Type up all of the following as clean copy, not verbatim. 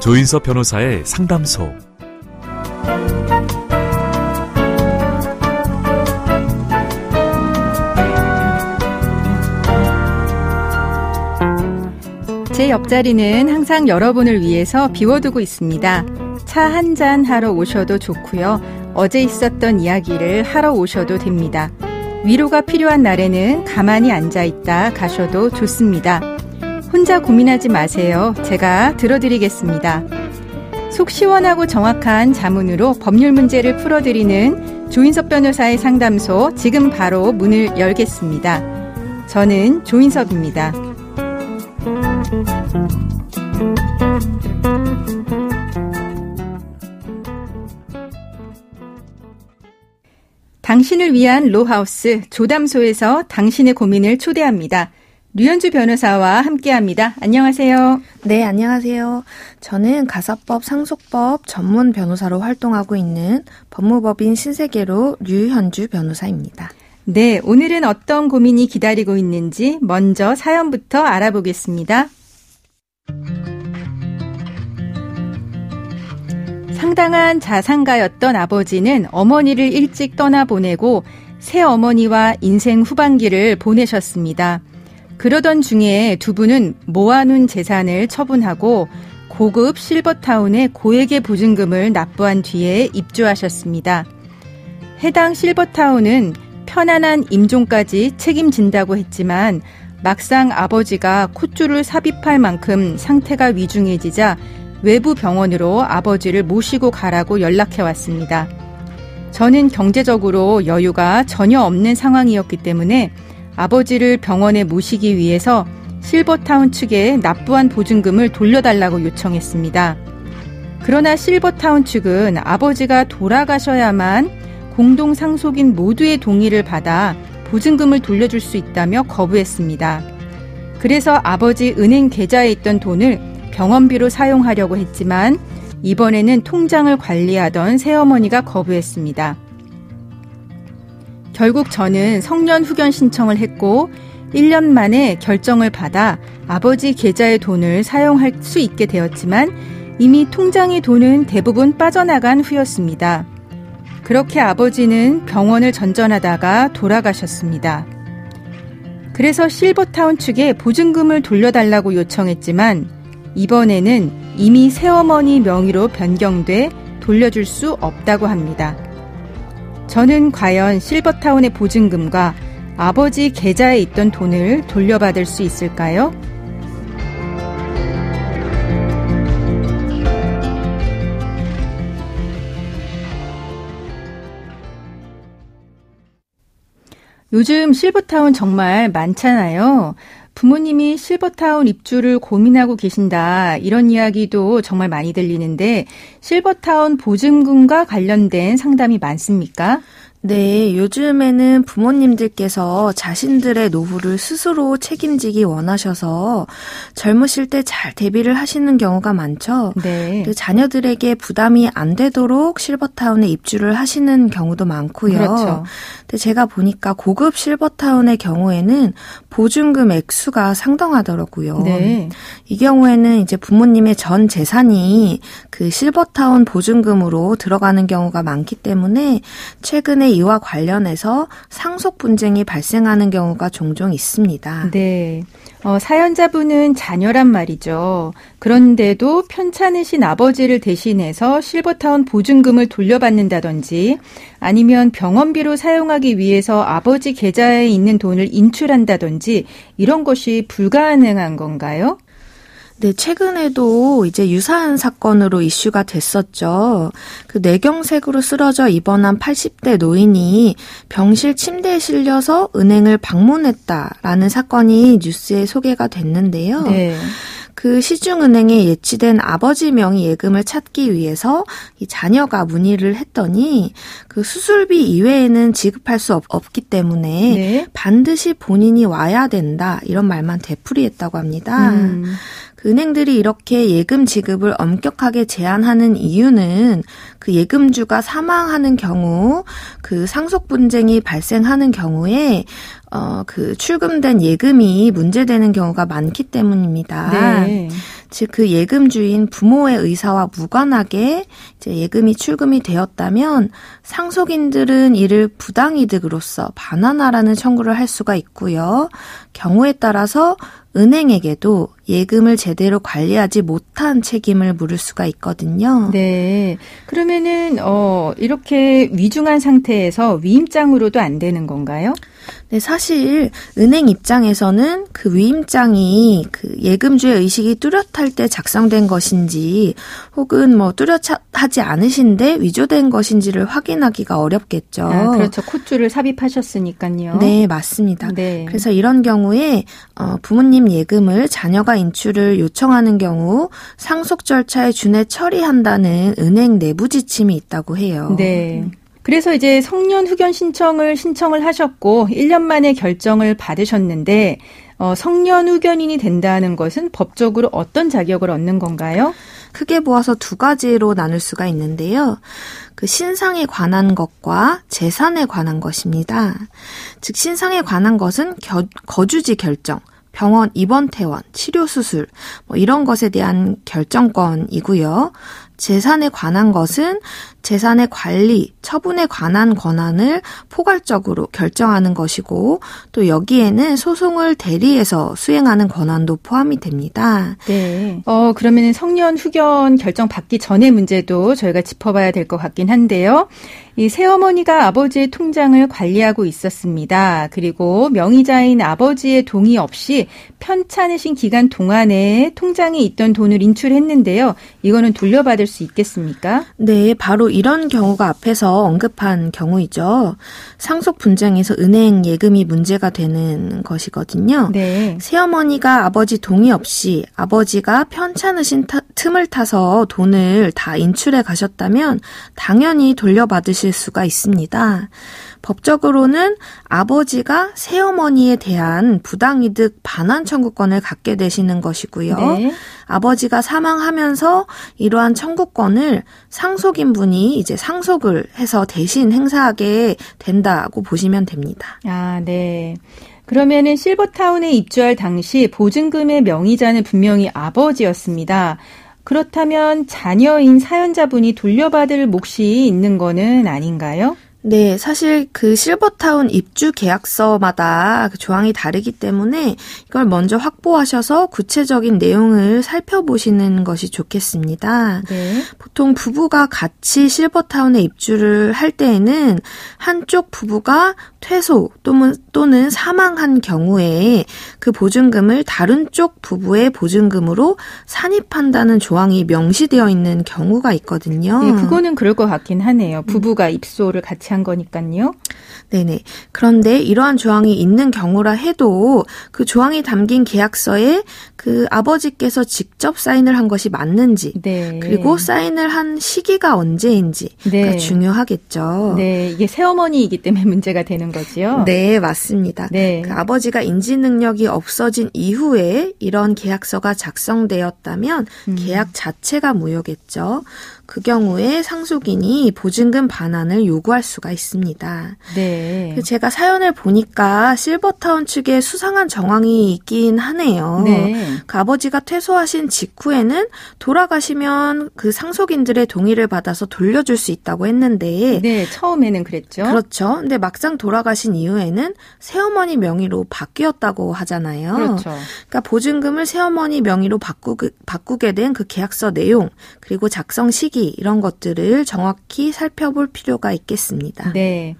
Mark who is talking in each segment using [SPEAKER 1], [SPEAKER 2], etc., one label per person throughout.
[SPEAKER 1] 조인섭 변호사의 상담소.
[SPEAKER 2] 제 옆자리는 항상 여러분을 위해서 비워두고 있습니다. 차 한잔 하러 오셔도 좋고요. 어제 있었던 이야기를 하러 오셔도 됩니다. 위로가 필요한 날에는 가만히 앉아있다 가셔도 좋습니다. 혼자 고민하지 마세요. 제가 들어드리겠습니다. 속 시원하고 정확한 자문으로 법률 문제를 풀어드리는 조인섭 변호사의 상담소, 지금 바로 문을 열겠습니다. 저는 조인섭입니다. 당신을 위한 로하우스 조담소에서 당신의 고민을 초대합니다. 류현주 변호사와 함께합니다. 안녕하세요.
[SPEAKER 3] 네, 안녕하세요. 저는 가사법, 상속법 전문 변호사로 활동하고 있는 법무법인 신세계로 류현주 변호사입니다.
[SPEAKER 2] 네, 오늘은 어떤 고민이 기다리고 있는지 먼저 사연부터 알아보겠습니다. 상당한 자산가였던 아버지는 어머니를 일찍 떠나보내고 새어머니와 인생 후반기를 보내셨습니다. 그러던 중에 두 분은 모아놓은 재산을 처분하고 고급 실버타운에 고액의 보증금을 납부한 뒤에 입주하셨습니다. 해당 실버타운은 편안한 임종까지 책임진다고 했지만 막상 아버지가 콧줄을 삽입할 만큼 상태가 위중해지자 외부 병원으로 아버지를 모시고 가라고 연락해왔습니다. 저는 경제적으로 여유가 전혀 없는 상황이었기 때문에 아버지를 병원에 모시기 위해서 실버타운 측에 납부한 보증금을 돌려달라고 요청했습니다. 그러나 실버타운 측은 아버지가 돌아가셔야만 공동상속인 모두의 동의를 받아 보증금을 돌려줄 수 있다며 거부했습니다. 그래서 아버지 은행 계좌에 있던 돈을 병원비로 사용하려고 했지만 이번에는 통장을 관리하던 새어머니가 거부했습니다. 결국 저는 성년 후견 신청을 했고 1년 만에 결정을 받아 아버지 계좌의 돈을 사용할 수 있게 되었지만 이미 통장의 돈은 대부분 빠져나간 후였습니다. 그렇게 아버지는 병원을 전전하다가 돌아가셨습니다. 그래서 실버타운 측에 보증금을 돌려달라고 요청했지만 이번에는 이미 새어머니 명의로 변경돼 돌려줄 수 없다고 합니다. 저는 과연 실버타운의 보증금과 아버지 계좌에 있던 돈을 돌려받을 수 있을까요? 요즘 실버타운 정말 많잖아요. 부모님이 실버타운 입주를 고민하고 계신다, 이런 이야기도 정말 많이 들리는데 실버타운 보증금과 관련된 상담이 많습니까?
[SPEAKER 3] 네, 요즘에는 부모님들께서 자신들의 노후를 스스로 책임지기 원하셔서 젊으실 때 잘 대비를 하시는 경우가 많죠.
[SPEAKER 2] 네.
[SPEAKER 3] 자녀들에게 부담이 안 되도록 실버타운에 입주를 하시는 경우도 많고요.
[SPEAKER 2] 그렇죠.
[SPEAKER 3] 근데 제가 보니까 고급 실버타운의 경우에는 보증금 액수가 상당하더라고요.
[SPEAKER 2] 네.
[SPEAKER 3] 이 경우에는 이제 부모님의 전 재산이 그 실버타운 보증금으로 들어가는 경우가 많기 때문에 최근에 이와 관련해서 상속 분쟁이 발생하는 경우가 종종 있습니다.
[SPEAKER 2] 네. 사연자분은 자녀란 말이죠. 그런데도 편찮으신 아버지를 대신해서 실버타운 보증금을 돌려받는다든지 아니면 병원비로 사용하기 위해서 아버지 계좌에 있는 돈을 인출한다든지 이런 것이 불가능한 건가요?
[SPEAKER 3] 네, 최근에도 이제 유사한 사건으로 이슈가 됐었죠. 그 뇌경색으로 쓰러져 입원한 80대 노인이 병실 침대에 실려서 은행을 방문했다라는 사건이 뉴스에 소개가 됐는데요.
[SPEAKER 2] 네.
[SPEAKER 3] 그 시중은행에 예치된 아버지 명의 예금을 찾기 위해서 이 자녀가 문의를 했더니 그 수술비 이외에는 지급할 수 없기 때문에
[SPEAKER 2] 네.
[SPEAKER 3] 반드시 본인이 와야 된다, 이런 말만 되풀이했다고 합니다. 그 은행들이 이렇게 예금 지급을 엄격하게 제한하는 이유는 그 예금주가 사망하는 경우, 그 상속 분쟁이 발생하는 경우에 그 출금된 예금이 문제되는 경우가 많기 때문입니다.
[SPEAKER 2] 네.
[SPEAKER 3] 즉 그 예금주인 부모의 의사와 무관하게 이제 예금이 출금이 되었다면 상속인들은 이를 부당이득으로서 반환하라는 청구를 할 수가 있고요. 경우에 따라서 은행에게도 예금을 제대로 관리하지 못한 책임을 물을 수가 있거든요.
[SPEAKER 2] 네. 그러면은 이렇게 위중한 상태에서 위임장으로도 안 되는 건가요?
[SPEAKER 3] 네, 사실 은행 입장에서는 그 위임장이 그 예금주의 의식이 뚜렷할 때 작성된 것인지 혹은 뭐 뚜렷하지 않으신데 위조된 것인지를 확인하기가 어렵겠죠.
[SPEAKER 2] 아, 그렇죠. 콧줄을 삽입하셨으니까요.
[SPEAKER 3] 네, 맞습니다.
[SPEAKER 2] 네.
[SPEAKER 3] 그래서 이런 경우에 부모님 예금을 자녀가 인출을 요청하는 경우 상속 절차에 준해 처리한다는 은행 내부 지침이 있다고 해요.
[SPEAKER 2] 네. 그래서 이제 성년 후견 신청을 하셨고 1년 만에 결정을 받으셨는데 성년 후견인이 된다는 것은 법적으로 어떤 자격을 얻는 건가요?
[SPEAKER 3] 크게 보아서 두 가지로 나눌 수가 있는데요. 그 신상에 관한 것과 재산에 관한 것입니다. 즉 신상에 관한 것은 거주지 결정, 병원 입원 퇴원, 치료 수술 뭐 이런 것에 대한 결정권이고요. 재산에 관한 것은 재산의 관리, 처분에 관한 권한을 포괄적으로 결정하는 것이고 또 여기에는 소송을 대리해서 수행하는 권한도 포함이 됩니다.
[SPEAKER 2] 네. 그러면 성년 후견 결정 받기 전의 문제도 저희가 짚어봐야 될 것 같긴 한데요. 이 새어머니가 아버지의 통장을 관리하고 있었습니다. 그리고 명의자인 아버지의 동의 없이 편찮으신 기간 동안에 통장에 있던 돈을 인출했는데요. 이거는 돌려받을 수 있겠습니까?
[SPEAKER 3] 네, 바로 이런 경우가 앞에서 언급한 경우이죠. 상속 분쟁에서 은행 예금이 문제가 되는 것이거든요.
[SPEAKER 2] 네.
[SPEAKER 3] 새어머니가 아버지 동의 없이 아버지가 편찮으신 틈을 타서 돈을 다 인출해 가셨다면 당연히 돌려받으실 수가 있습니다. 법적으로는 아버지가 새어머니에 대한 부당이득 반환 청구권을 갖게 되시는 것이고요.
[SPEAKER 2] 네.
[SPEAKER 3] 아버지가 사망하면서 이러한 청구권을 상속인분이 이제 상속을 해서 대신 행사하게 된다고 보시면 됩니다.
[SPEAKER 2] 아, 네. 그러면은 실버타운에 입주할 당시 보증금의 명의자는 분명히 아버지였습니다. 그렇다면 자녀인 사연자분이 돌려받을 몫이 있는 거는 아닌가요?
[SPEAKER 3] 네, 사실 그 실버타운 입주 계약서마다 그 조항이 다르기 때문에 이걸 먼저 확보하셔서 구체적인 내용을 살펴보시는 것이 좋겠습니다.
[SPEAKER 2] 네.
[SPEAKER 3] 보통 부부가 같이 실버타운에 입주를 할 때에는 한쪽 부부가 퇴소 또는 사망한 경우에 그 보증금을 다른 쪽 부부의 보증금으로 산입한다는 조항이 명시되어 있는 경우가 있거든요.
[SPEAKER 2] 네, 그거는 그럴 것 같긴 하네요. 부부가 입소를 같이 한 거니까요.
[SPEAKER 3] 네네. 그런데 이러한 조항이 있는 경우라 해도 그 조항이 담긴 계약서에 그 아버지께서 직접 사인을 한 것이 맞는지
[SPEAKER 2] 네.
[SPEAKER 3] 그리고 사인을 한 시기가 언제인지가
[SPEAKER 2] 네.
[SPEAKER 3] 중요하겠죠.
[SPEAKER 2] 네, 이게 새어머니이기 때문에 문제가 되는 거지요.
[SPEAKER 3] 네, 맞습니다.
[SPEAKER 2] 네.
[SPEAKER 3] 그 아버지가 인지 능력이 없어진 이후에 이런 계약서가 작성되었다면 계약 자체가 무효겠죠. 그 경우에 상속인이 보증금 반환을 요구할 수가 있습니다.
[SPEAKER 2] 네.
[SPEAKER 3] 제가 사연을 보니까 실버타운 측에 수상한 정황이 있긴 하네요.
[SPEAKER 2] 네.
[SPEAKER 3] 그 아버지가 퇴소하신 직후에는 돌아가시면 그 상속인들의 동의를 받아서 돌려줄 수 있다고 했는데
[SPEAKER 2] 네, 처음에는 그랬죠.
[SPEAKER 3] 그렇죠. 근데 막상 돌아가신 이후에는 새어머니 명의로 바뀌었다고 하잖아요.
[SPEAKER 2] 그렇죠.
[SPEAKER 3] 그러니까 보증금을 새어머니 명의로 바꾸게 된 그 계약서 내용 그리고 작성 시기 이런 것들을 정확히 살펴볼 필요가 있겠습니다.
[SPEAKER 2] 네.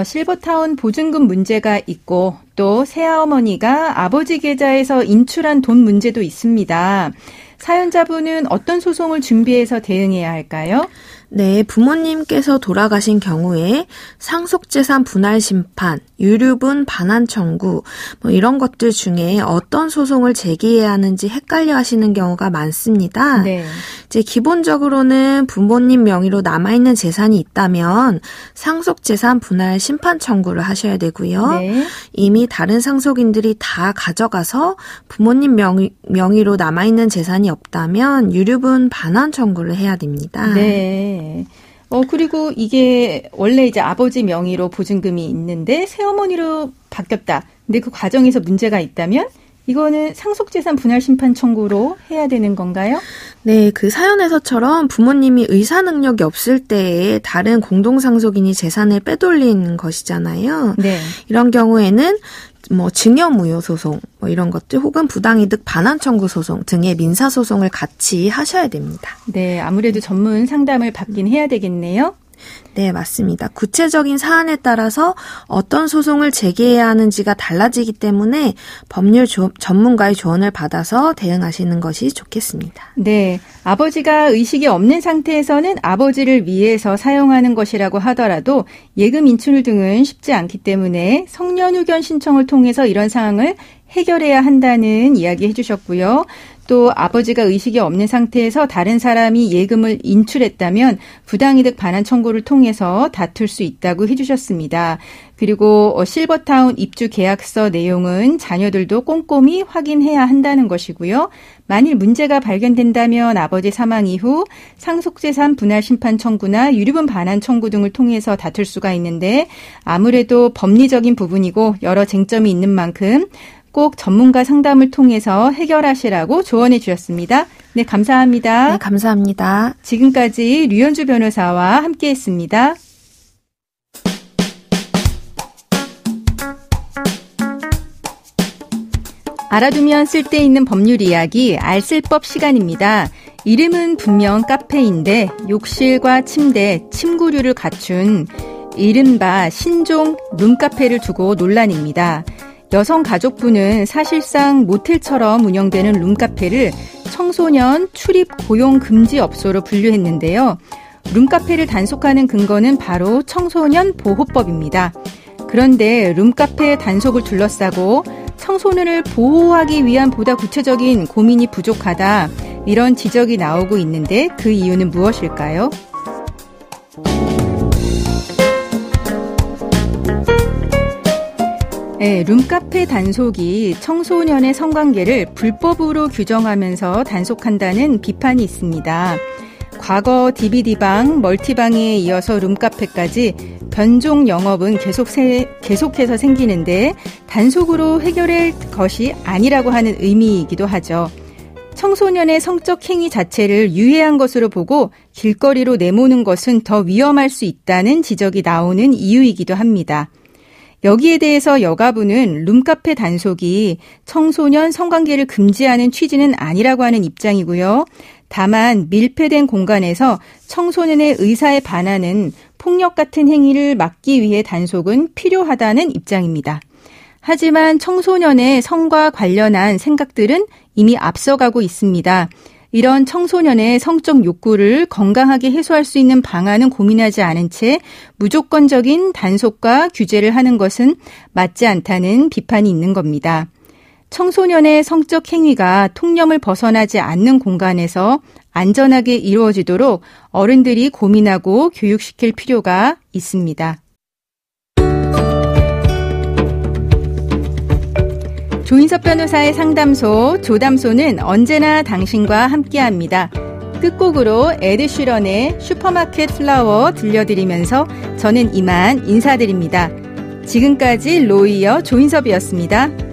[SPEAKER 2] 실버타운 보증금 문제가 있고 또 새어머니가 아버지 계좌에서 인출한 돈 문제도 있습니다. 사연자분은 어떤 소송을 준비해서 대응해야 할까요?
[SPEAKER 3] 네, 부모님께서 돌아가신 경우에 상속재산 분할 심판, 유류분 반환 청구 뭐 이런 것들 중에 어떤 소송을 제기해야 하는지 헷갈려 하시는 경우가 많습니다.
[SPEAKER 2] 네.
[SPEAKER 3] 이제 기본적으로는 부모님 명의로 남아있는 재산이 있다면 상속재산 분할 심판 청구를 하셔야 되고요.
[SPEAKER 2] 네.
[SPEAKER 3] 이미 다른 상속인들이 다 가져가서 부모님 명의로 남아있는 재산이 없다면 유류분 반환 청구를 해야 됩니다.
[SPEAKER 2] 네. 그리고 이게 원래 이제 아버지 명의로 보증금이 있는데 새어머니로 바뀌었다. 근데 그 과정에서 문제가 있다면 이거는 상속재산 분할 심판 청구로 해야 되는 건가요?
[SPEAKER 3] 네, 그 사연에서처럼 부모님이 의사 능력이 없을 때에 다른 공동상속인이 재산을 빼돌린 것이잖아요.
[SPEAKER 2] 네.
[SPEAKER 3] 이런 경우에는 증여무효 소송 이런 것들 혹은 부당이득 반환 청구 소송 등의 민사 소송을 같이 하셔야 됩니다.
[SPEAKER 2] 네, 아무래도 전문 상담을 받긴 해야 되겠네요.
[SPEAKER 3] 네, 맞습니다. 구체적인 사안에 따라서 어떤 소송을 제기해야 하는지가 달라지기 때문에 법률 전문가의 조언을 받아서 대응하시는 것이 좋겠습니다.
[SPEAKER 2] 네, 아버지가 의식이 없는 상태에서는 아버지를 위해서 사용하는 것이라고 하더라도 예금 인출 등은 쉽지 않기 때문에 성년후견 신청을 통해서 이런 상황을 해결해야 한다는 이야기 해주셨고요. 또 아버지가 의식이 없는 상태에서 다른 사람이 예금을 인출했다면 부당이득 반환 청구를 통해서 다툴 수 있다고 해주셨습니다. 그리고 실버타운 입주 계약서 내용은 자녀들도 꼼꼼히 확인해야 한다는 것이고요. 만일 문제가 발견된다면 아버지 사망 이후 상속재산 분할 심판 청구나 유류분 반환 청구 등을 통해서 다툴 수가 있는데 아무래도 법리적인 부분이고 여러 쟁점이 있는 만큼 꼭 전문가 상담을 통해서 해결하시라고 조언해 주셨습니다. 네, 감사합니다.
[SPEAKER 3] 네, 감사합니다.
[SPEAKER 2] 지금까지 류현주 변호사와 함께했습니다. 알아두면 쓸데있는 법률 이야기 알쓸법 시간입니다. 이름은 분명 카페인데 욕실과 침대, 침구류를 갖춘 이른바 신종 룸카페를 두고 논란입니다. 여성가족부는 사실상 모텔처럼 운영되는 룸카페를 청소년 출입 고용 금지 업소로 분류했는데요. 룸카페를 단속하는 근거는 바로 청소년 보호법입니다. 그런데 룸카페 단속을 둘러싸고 청소년을 보호하기 위한 보다 구체적인 고민이 부족하다, 이런 지적이 나오고 있는데 그 이유는 무엇일까요? 네, 룸카페 단속이 청소년의 성관계를 불법으로 규정하면서 단속한다는 비판이 있습니다. 과거 DVD방, 멀티방에 이어서 룸카페까지 변종 영업은 계속해서 생기는데 단속으로 해결할 것이 아니라고 하는 의미이기도 하죠. 청소년의 성적 행위 자체를 유해한 것으로 보고 길거리로 내모는 것은 더 위험할 수 있다는 지적이 나오는 이유이기도 합니다. 여기에 대해서 여가부는 룸카페 단속이 청소년 성관계를 금지하는 취지는 아니라고 하는 입장이고요. 다만 밀폐된 공간에서 청소년의 의사에 반하는 폭력 같은 행위를 막기 위해 단속은 필요하다는 입장입니다. 하지만 청소년의 성과 관련한 생각들은 이미 앞서가고 있습니다. 이런 청소년의 성적 욕구를 건강하게 해소할 수 있는 방안은 고민하지 않은 채 무조건적인 단속과 규제를 하는 것은 맞지 않다는 비판이 있는 겁니다. 청소년의 성적 행위가 통념을 벗어나지 않는 공간에서 안전하게 이루어지도록 어른들이 고민하고 교육시킬 필요가 있습니다. 조인섭 변호사의 상담소, 조담소는 언제나 당신과 함께합니다. 끝곡으로 에드 쉬런의 슈퍼마켓 플라워 들려드리면서 저는 이만 인사드립니다. 지금까지 로이어 조인섭이었습니다.